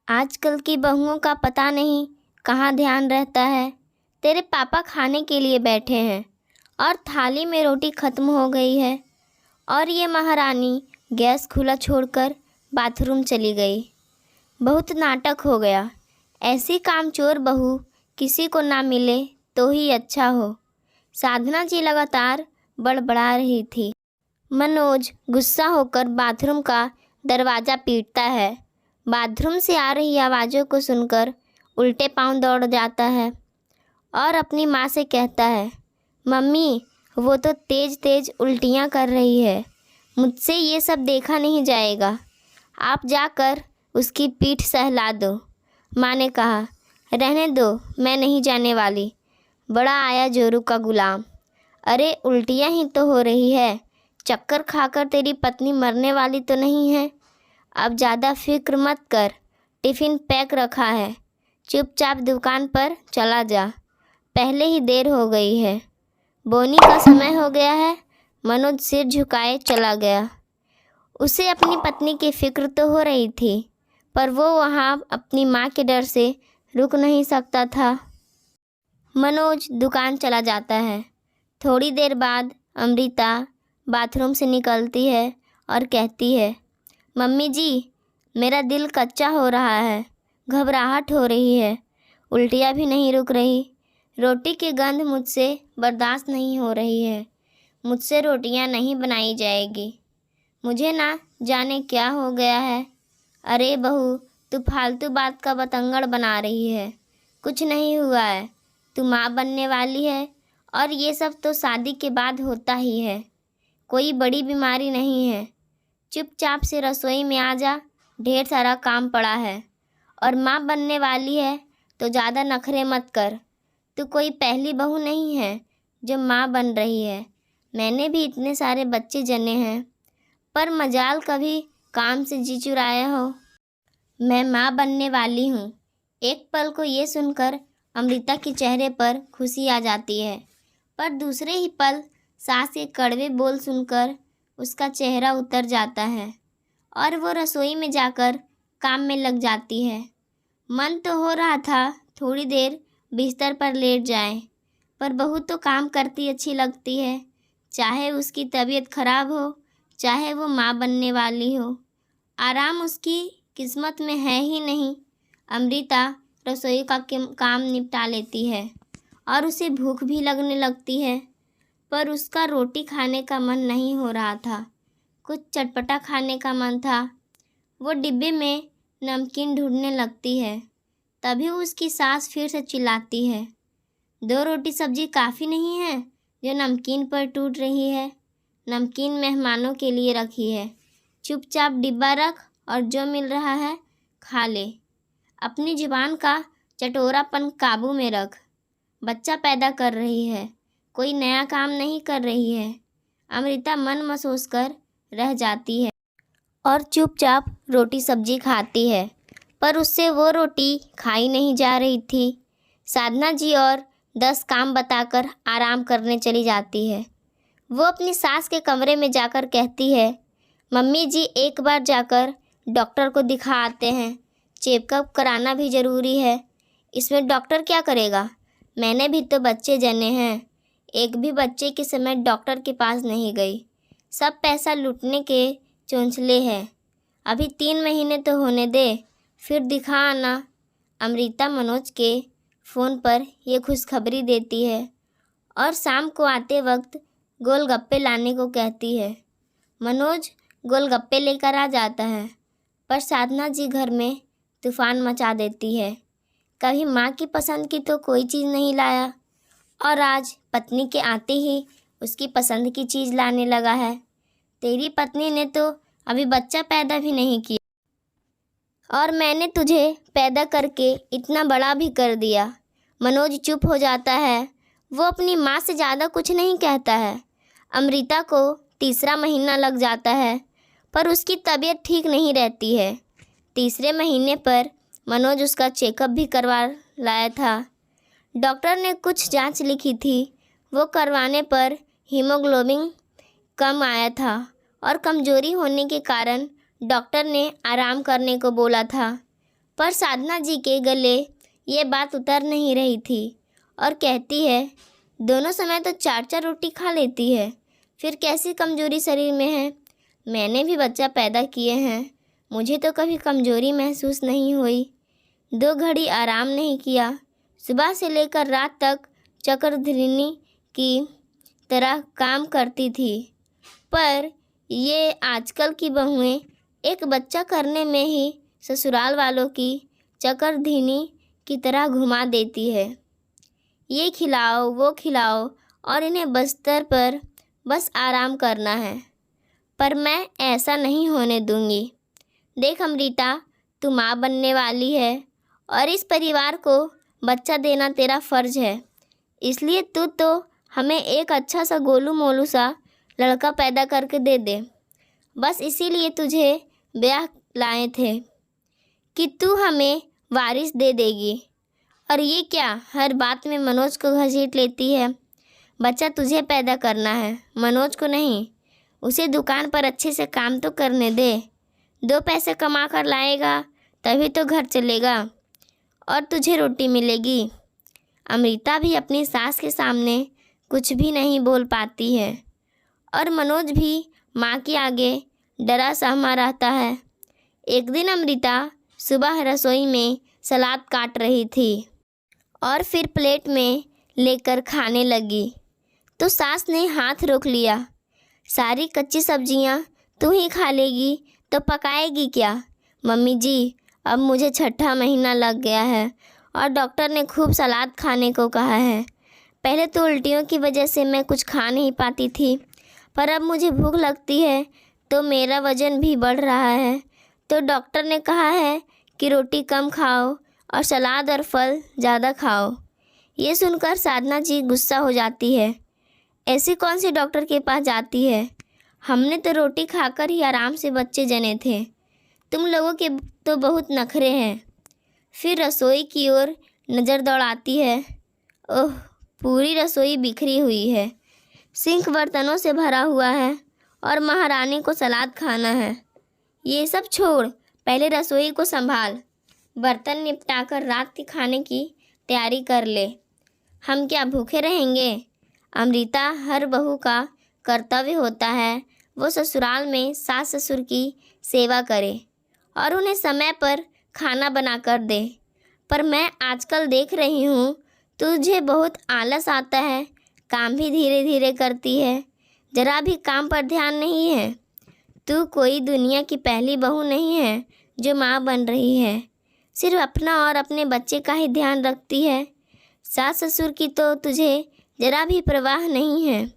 आजकल की बहुओं का पता नहीं कहाँ ध्यान रहता है। तेरे पापा खाने के लिए बैठे हैं और थाली में रोटी खत्म हो गई है और ये महारानी गैस खुला छोड़कर बाथरूम चली गई। बहुत नाटक हो गया। ऐसी कामचोर बहू किसी को ना मिले तो ही अच्छा हो। साधना जी लगातार बड़बड़ा रही थी। मनोज गुस्सा होकर बाथरूम का दरवाज़ा पीटता है। बाथरूम से आ रही आवाज़ों को सुनकर उल्टे पांव दौड़ जाता है और अपनी माँ से कहता है, मम्मी वो तो तेज़ तेज़ उल्टियाँ कर रही है, मुझसे ये सब देखा नहीं जाएगा, आप जाकर उसकी पीठ सहला दो। माँ ने कहा, रहने दो, मैं नहीं जाने वाली। बड़ा आया जोरू का गुलाम। अरे उल्टियाँ ही तो हो रही है, चक्कर खाकर तेरी पत्नी मरने वाली तो नहीं है। अब ज़्यादा फिक्र मत कर, टिफ़िन पैक रखा है, चुपचाप दुकान पर चला जा, पहले ही देर हो गई है। बोनी का समय हो गया है। मनोज सिर झुकाए चला गया। उसे अपनी पत्नी की फिक्र तो हो रही थी, पर वो वहाँ अपनी माँ के डर से रुक नहीं सकता था। मनोज दुकान चला जाता है। थोड़ी देर बाद अमृता बाथरूम से निकलती है और कहती है, मम्मी जी, मेरा दिल कच्चा हो रहा है, घबराहट हो रही है, उल्टियाँ भी नहीं रुक रही, रोटी की गंध मुझसे बर्दाश्त नहीं हो रही है, मुझसे रोटियाँ नहीं बनाई जाएगी, मुझे ना जाने क्या हो गया है। अरे बहू, तू फालतू बात का बतंगड़ बना रही है, कुछ नहीं हुआ है, तू माँ बनने वाली है और ये सब तो शादी के बाद होता ही है, कोई बड़ी बीमारी नहीं है। चुपचाप से रसोई में आ जा, ढेर सारा काम पड़ा है, और माँ बनने वाली है तो ज़्यादा नखरे मत कर। तू कोई पहली बहू नहीं है जो माँ बन रही है, मैंने भी इतने सारे बच्चे जने हैं, पर मजाल कभी काम से जी चुराया हो। मैं माँ बनने वाली हूँ। एक पल को ये सुनकर अमृता के चेहरे पर खुशी आ जाती है, पर दूसरे ही पल सास के कड़वे बोल सुनकर उसका चेहरा उतर जाता है और वो रसोई में जाकर काम में लग जाती है। मन तो हो रहा था थोड़ी देर बिस्तर पर लेट जाए, पर बहू तो काम करती अच्छी लगती है, चाहे उसकी तबीयत खराब हो, चाहे वो माँ बनने वाली हो, आराम उसकी किस्मत में है ही नहीं। अमृता रसोई का काम निपटा लेती है और उसे भूख भी लगने लगती है, पर उसका रोटी खाने का मन नहीं हो रहा था, कुछ चटपटा खाने का मन था। वो डिब्बे में नमकीन ढूंढने लगती है, तभी उसकी सास फिर से चिल्लाती है, 2 रोटी सब्जी काफ़ी नहीं है जो नमकीन पर टूट रही है, नमकीन मेहमानों के लिए रखी है, चुपचाप डिब्बा रख और जो मिल रहा है खा ले, अपनी जुबान का चटोरापन काबू में रख। बच्चा पैदा कर रही है, कोई नया काम नहीं कर रही है। अमृता मन महसूस कर रह जाती है और चुपचाप रोटी सब्जी खाती है, पर उससे वो रोटी खाई नहीं जा रही थी। साधना जी और 10 काम बताकर आराम करने चली जाती है। वो अपनी सास के कमरे में जाकर कहती है, मम्मी जी एक बार जाकर डॉक्टर को दिखा आते हैं, चेकअप कराना भी ज़रूरी है। इसमें डॉक्टर क्या करेगा, मैंने भी तो बच्चे जने हैं, एक भी बच्चे के समय डॉक्टर के पास नहीं गई, सब पैसा लूटने के चौंचले हैं, अभी 3 महीने तो होने दे, फिर दिखा आना। अमृता मनोज के फ़ोन पर यह खुशखबरी देती है और शाम को आते वक्त गोलगप्पे लाने को कहती है। मनोज गोलगप्पे लेकर आ जाता है, पर साधना जी घर में तूफान मचा देती है। कभी माँ की पसंद की तो कोई चीज़ नहीं लाया और आज पत्नी के आते ही उसकी पसंद की चीज़ लाने लगा है। तेरी पत्नी ने तो अभी बच्चा पैदा भी नहीं किया और मैंने तुझे पैदा करके इतना बड़ा भी कर दिया। मनोज चुप हो जाता है। वो अपनी माँ से ज़्यादा कुछ नहीं कहता है। अमृता को 3रा महीना लग जाता है, पर उसकी तबीयत ठीक नहीं रहती है। 3रे महीने पर मनोज उसका चेकअप भी करवा लाया था। डॉक्टर ने कुछ जांच लिखी थी, वो करवाने पर हीमोग्लोबिन कम आया था और कमज़ोरी होने के कारण डॉक्टर ने आराम करने को बोला था। पर साधना जी के गले ये बात उतर नहीं रही थी और कहती है, दोनों समय तो 4-4 रोटी खा लेती है, फिर कैसी कमजोरी शरीर में है। मैंने भी बच्चा पैदा किए हैं, मुझे तो कभी कमजोरी महसूस नहीं हुई। 2 घड़ी आराम नहीं किया, सुबह से लेकर रात तक चक्रधरिणी की तरह काम करती थी। पर ये आजकल की बहुएं एक बच्चा करने में ही ससुराल वालों की चक्रधरिणी की तरह घुमा देती है। ये खिलाओ वो खिलाओ और इन्हें बिस्तर पर बस आराम करना है। पर मैं ऐसा नहीं होने दूंगी। देख अमृता, तू माँ बनने वाली है और इस परिवार को बच्चा देना तेरा फर्ज है। इसलिए तू तो हमें एक अच्छा सा गोलू मोलू सा लड़का पैदा करके दे दे। बस इसीलिए तुझे ब्याह लाए थे कि तू हमें वारिस दे देगी। और ये क्या, हर बात में मनोज को घसीट लेती है। बच्चा तुझे पैदा करना है, मनोज को नहीं। उसे दुकान पर अच्छे से काम तो करने दे। 2 पैसे कमा कर लाएगा तभी तो घर चलेगा और तुझे रोटी मिलेगी। अमृता भी अपनी सास के सामने कुछ भी नहीं बोल पाती है और मनोज भी माँ के आगे डरा सहमा रहता है। एक दिन अमृता सुबह रसोई में सलाद काट रही थी और फिर प्लेट में लेकर खाने लगी तो सास ने हाथ रोक लिया। सारी कच्ची सब्जियां तू ही खा लेगी तो पकाएगी क्या? मम्मी जी, अब मुझे 6ठा महीना लग गया है और डॉक्टर ने खूब सलाद खाने को कहा है। पहले तो उल्टियों की वजह से मैं कुछ खा नहीं पाती थी, पर अब मुझे भूख लगती है तो मेरा वज़न भी बढ़ रहा है, तो डॉक्टर ने कहा है कि रोटी कम खाओ और सलाद और फल ज़्यादा खाओ। ये सुनकर साधना जी गुस्सा हो जाती है। ऐसी कौन सी डॉक्टर के पास जाती है? हमने तो रोटी खाकर ही आराम से बच्चे जने थे। तुम लोगों के तो बहुत नखरे हैं। फिर रसोई की ओर नज़र दौड़ाती है। ओह, पूरी रसोई बिखरी हुई है, सिंक बर्तनों से भरा हुआ है और महारानी को सलाद खाना है। ये सब छोड़, पहले रसोई को संभाल। बर्तन निपटाकर रात के खाने की तैयारी कर ले। हम क्या भूखे रहेंगे? अमृता, हर बहू का कर्तव्य होता है वो ससुराल में सास ससुर की सेवा करे और उन्हें समय पर खाना बना कर दे। पर मैं आजकल देख रही हूँ तुझे बहुत आलस आता है, काम भी धीरे धीरे करती है, ज़रा भी काम पर ध्यान नहीं है। तू कोई दुनिया की पहली बहू नहीं है जो माँ बन रही है, सिर्फ अपना और अपने बच्चे का ही ध्यान रखती है। सास ससुर की तो तुझे ज़रा भी परवाह नहीं है।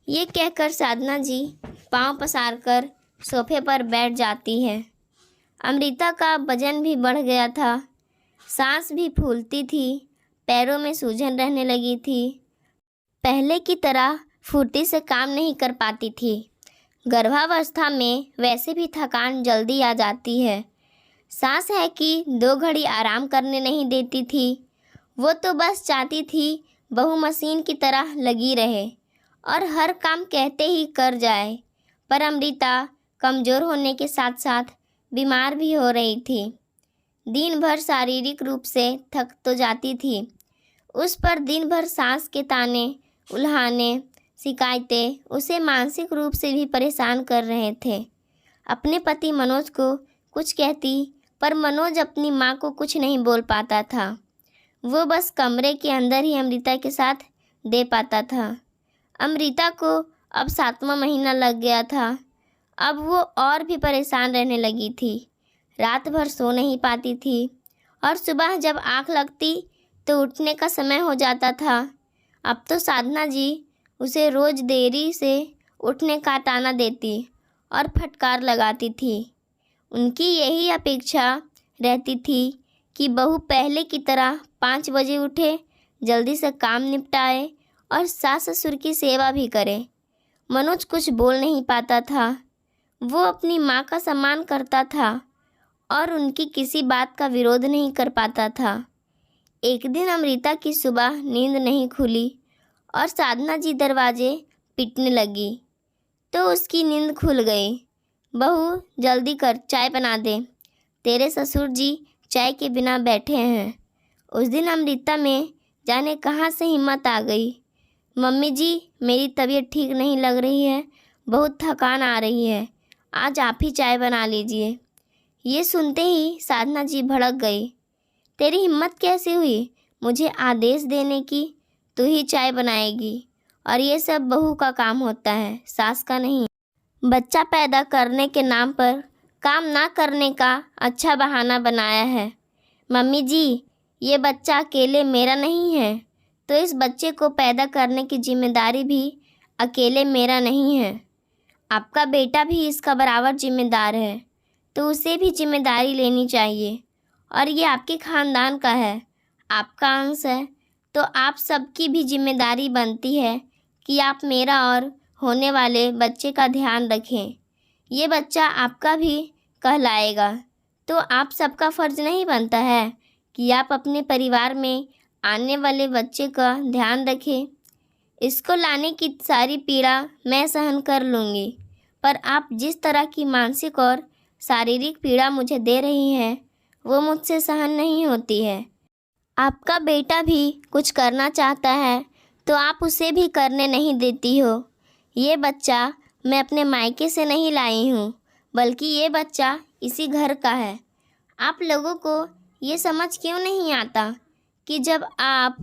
ये कहकर साधना जी पाँव पसार कर सोफे पर बैठ जाती है। अमृता का वजन भी बढ़ गया था, सांस भी फूलती थी, पैरों में सूजन रहने लगी थी। पहले की तरह फुर्ती से काम नहीं कर पाती थी। गर्भावस्था में वैसे भी थकान जल्दी आ जाती है। सास है कि 2 घड़ी आराम करने नहीं देती थी। वो तो बस चाहती थी बहू मशीन की तरह लगी रहे और हर काम कहते ही कर जाए। पर अमृता कमज़ोर होने के साथ साथ बीमार भी हो रही थी। दिन भर शारीरिक रूप से थक तो जाती थी, उस पर दिन भर सास के ताने, उल्हाने, शिकायतें उसे मानसिक रूप से भी परेशान कर रहे थे। अपने पति मनोज को कुछ कहती, पर मनोज अपनी माँ को कुछ नहीं बोल पाता था। वो बस कमरे के अंदर ही अमृता के साथ दे पाता था। अमृता को अब 7वां महीना लग गया था। अब वो और भी परेशान रहने लगी थी। रात भर सो नहीं पाती थी और सुबह जब आँख लगती तो उठने का समय हो जाता था। अब तो साधना जी उसे रोज़ देरी से उठने का ताना देती और फटकार लगाती थी। उनकी यही अपेक्षा रहती थी कि बहू पहले की तरह 5 बजे उठे, जल्दी से काम निपटाए और सास ससुर की सेवा भी करे। मनोज कुछ बोल नहीं पाता था। वो अपनी माँ का सम्मान करता था और उनकी किसी बात का विरोध नहीं कर पाता था। एक दिन अमृता की सुबह नींद नहीं खुली और साधना जी दरवाजे पीटने लगी तो उसकी नींद खुल गई। बहू, जल्दी कर, चाय बना दे, तेरे ससुर जी चाय के बिना बैठे हैं। उस दिन अमृता में जाने कहाँ से हिम्मत आ गई। मम्मी जी, मेरी तबीयत ठीक नहीं लग रही है, बहुत थकान आ रही है, आज आप ही चाय बना लीजिए। ये सुनते ही साधना जी भड़क गई। तेरी हिम्मत कैसे हुई मुझे आदेश देने की? तू ही चाय बनाएगी? और ये सब बहू का काम होता है, सास का नहीं। बच्चा पैदा करने के नाम पर काम ना करने का अच्छा बहाना बनाया है। मम्मी जी, ये बच्चा अकेले मेरा नहीं है, तो इस बच्चे को पैदा करने की जिम्मेदारी भी अकेले मेरा नहीं है। आपका बेटा भी इसका बराबर जिम्मेदार है, तो उसे भी जिम्मेदारी लेनी चाहिए। और ये आपके ख़ानदान का है, आपका अंश है, तो आप सबकी भी जिम्मेदारी बनती है कि आप मेरा और होने वाले बच्चे का ध्यान रखें। ये बच्चा आपका भी कहलाएगा, तो आप सबका फ़र्ज़ नहीं बनता है कि आप अपने परिवार में आने वाले बच्चे का ध्यान रखें। इसको लाने की सारी पीड़ा मैं सहन कर लूँगी, पर आप जिस तरह की मानसिक और शारीरिक पीड़ा मुझे दे रही हैं, वो मुझसे सहन नहीं होती है। आपका बेटा भी कुछ करना चाहता है, तो आप उसे भी करने नहीं देती हो। ये बच्चा मैं अपने मायके से नहीं लाई हूँ, बल्कि ये बच्चा इसी घर का है। आप लोगों को ये समझ क्यों नहीं आता कि जब आप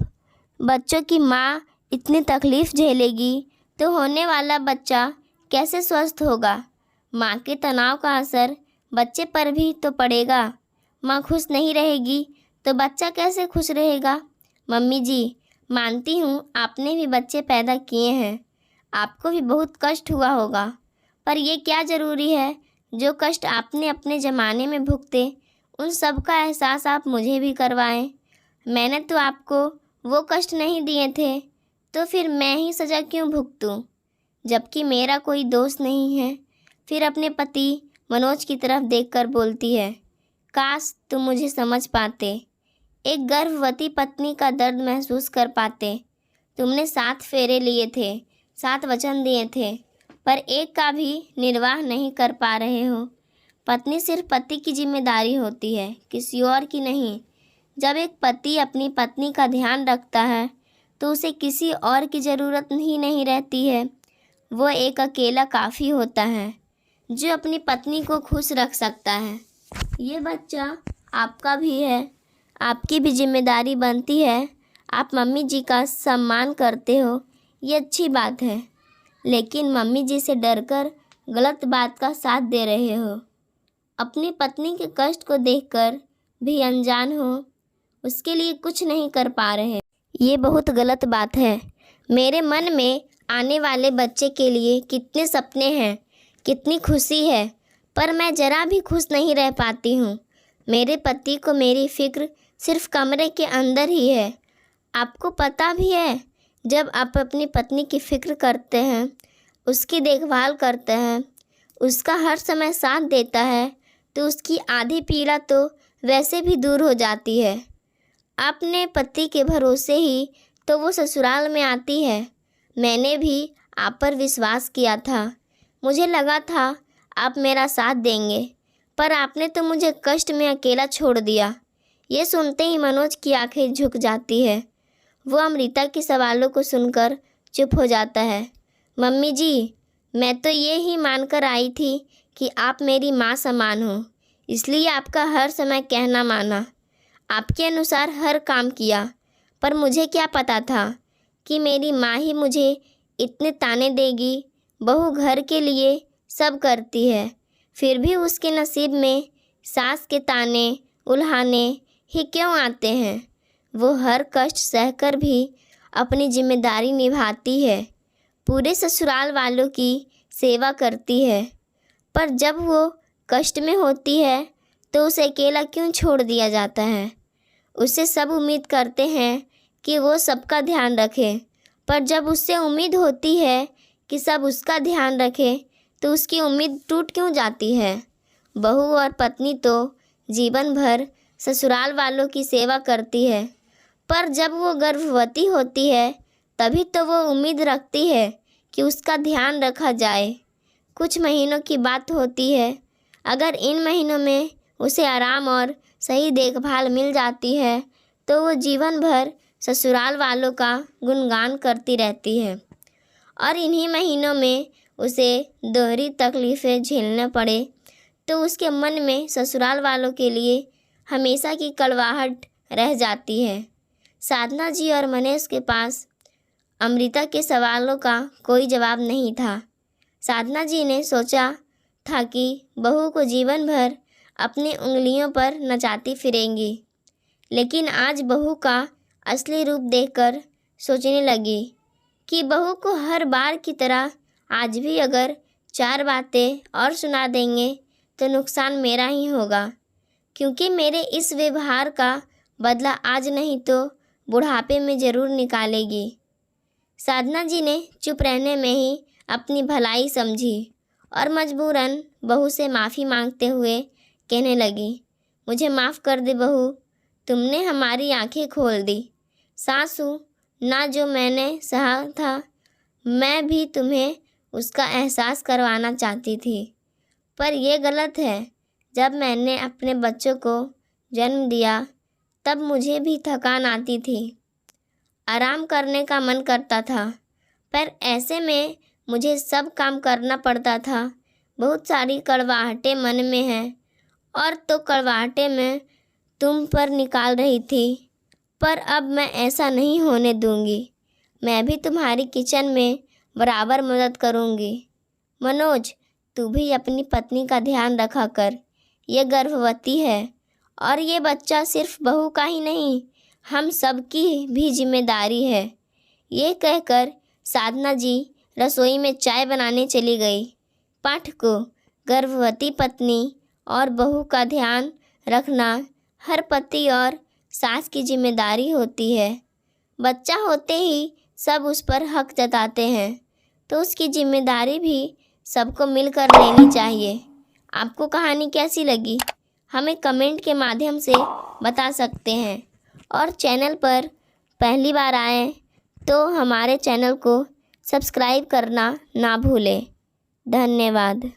बच्चों की माँ इतनी तकलीफ़ झेलेगी, तो होने वाला बच्चा कैसे स्वस्थ होगा? माँ के तनाव का असर बच्चे पर भी तो पड़ेगा। माँ खुश नहीं रहेगी तो बच्चा कैसे खुश रहेगा? मम्मी जी, मानती हूँ आपने भी बच्चे पैदा किए हैं, आपको भी बहुत कष्ट हुआ होगा, पर यह क्या ज़रूरी है जो कष्ट आपने अपने ज़माने में भुगते, उन सब का एहसास आप मुझे भी करवाएं। मैंने तो आपको वो कष्ट नहीं दिए थे, तो फिर मैं ही सज़ा क्यों भुगतूं, जबकि मेरा कोई दोष नहीं है। फिर अपने पति मनोज की तरफ देखकर बोलती है, काश तुम मुझे समझ पाते, एक गर्भवती पत्नी का दर्द महसूस कर पाते। तुमने 7 फेरे लिए थे, 7 वचन दिए थे, पर एक का भी निर्वाह नहीं कर पा रहे हो। पत्नी सिर्फ पति की जिम्मेदारी होती है, किसी और की नहीं। जब एक पति अपनी पत्नी का ध्यान रखता है, तो उसे किसी और की ज़रूरत ही नहीं रहती है। वो एक अकेला काफ़ी होता है जो अपनी पत्नी को खुश रख सकता है। ये बच्चा आपका भी है, आपकी भी जिम्मेदारी बनती है। आप मम्मी जी का सम्मान करते हो, ये अच्छी बात है, लेकिन मम्मी जी से डरकर गलत बात का साथ दे रहे हो। अपनी पत्नी के कष्ट को देखकर भी अनजान हो, उसके लिए कुछ नहीं कर पा रहे, ये बहुत गलत बात है। मेरे मन में आने वाले बच्चे के लिए कितने सपने हैं, कितनी खुशी है, पर मैं ज़रा भी खुश नहीं रह पाती हूँ। मेरे पति को मेरी फ़िक्र सिर्फ कमरे के अंदर ही है। आपको पता भी है, जब आप अपनी पत्नी की फ़िक्र करते हैं, उसकी देखभाल करते हैं, उसका हर समय साथ देता है, तो उसकी आधी पीड़ा तो वैसे भी दूर हो जाती है। अपने पति के भरोसे ही तो वो ससुराल में आती है। मैंने भी आप पर विश्वास किया था, मुझे लगा था आप मेरा साथ देंगे, पर आपने तो मुझे कष्ट में अकेला छोड़ दिया। ये सुनते ही मनोज की आंखें झुक जाती है। वो अमृता के सवालों को सुनकर चुप हो जाता है। मम्मी जी, मैं तो ये ही मानकर आई थी कि आप मेरी माँ समान हो, इसलिए आपका हर समय कहना माना, आपके अनुसार हर काम किया, पर मुझे क्या पता था कि मेरी माँ ही मुझे इतने ताने देगी। बहू घर के लिए सब करती है, फिर भी उसके नसीब में सास के ताने उल्हाने ही क्यों आते हैं? वो हर कष्ट सहकर भी अपनी जिम्मेदारी निभाती है, पूरे ससुराल वालों की सेवा करती है, पर जब वो कष्ट में होती है तो उसे अकेला क्यों छोड़ दिया जाता है? उससे सब उम्मीद करते हैं कि वो सबका ध्यान रखे, पर जब उससे उम्मीद होती है कि सब उसका ध्यान रखे, तो उसकी उम्मीद टूट क्यों जाती है? बहू और पत्नी तो जीवन भर ससुराल वालों की सेवा करती है, पर जब वो गर्भवती होती है तभी तो वो उम्मीद रखती है कि उसका ध्यान रखा जाए। कुछ महीनों की बात होती है, अगर इन महीनों में उसे आराम और सही देखभाल मिल जाती है तो वो जीवन भर ससुराल वालों का गुणगान करती रहती है। और इन्हीं महीनों में उसे दोहरी तकलीफ़ें झेलना पड़े तो उसके मन में ससुराल वालों के लिए हमेशा की कड़वाहट रह जाती है। साधना जी और मनीष के पास अमृता के सवालों का कोई जवाब नहीं था। साधना जी ने सोचा था कि बहू को जीवन भर अपनी उंगलियों पर नचाती फिरेंगी, लेकिन आज बहू का असली रूप देखकर सोचने लगी कि बहू को हर बार की तरह आज भी अगर 4 बातें और सुना देंगे तो नुकसान मेरा ही होगा, क्योंकि मेरे इस व्यवहार का बदला आज नहीं तो बुढ़ापे में ज़रूर निकालेगी। साधना जी ने चुप रहने में ही अपनी भलाई समझी और मजबूरन बहू से माफ़ी मांगते हुए कहने लगी, मुझे माफ़ कर दे बहू, तुमने हमारी आंखें खोल दी। सासू, ना जो मैंने सहा था मैं भी तुम्हें उसका एहसास करवाना चाहती थी, पर यह गलत है। जब मैंने अपने बच्चों को जन्म दिया तब मुझे भी थकान आती थी, आराम करने का मन करता था, पर ऐसे में मुझे सब काम करना पड़ता था। बहुत सारी कड़वाहटें मन में हैं और तो कड़वाहटें मैं तुम पर निकाल रही थी, पर अब मैं ऐसा नहीं होने दूंगी। मैं भी तुम्हारी किचन में बराबर मदद करूंगी। मनोज, तू भी अपनी पत्नी का ध्यान रखा कर, ये गर्भवती है और ये बच्चा सिर्फ बहू का ही नहीं, हम सबकी भी जिम्मेदारी है। ये कहकर साधना जी रसोई में चाय बनाने चली गई। पाठकों, गर्भवती पत्नी और बहू का ध्यान रखना हर पति और सास की जिम्मेदारी होती है। बच्चा होते ही सब उस पर हक जताते हैं, तो उसकी जिम्मेदारी भी सबको मिलकर लेनी चाहिए। आपको कहानी कैसी लगी हमें कमेंट के माध्यम से बता सकते हैं, और चैनल पर पहली बार आएँ तो हमारे चैनल को सब्सक्राइब करना ना भूलें। धन्यवाद।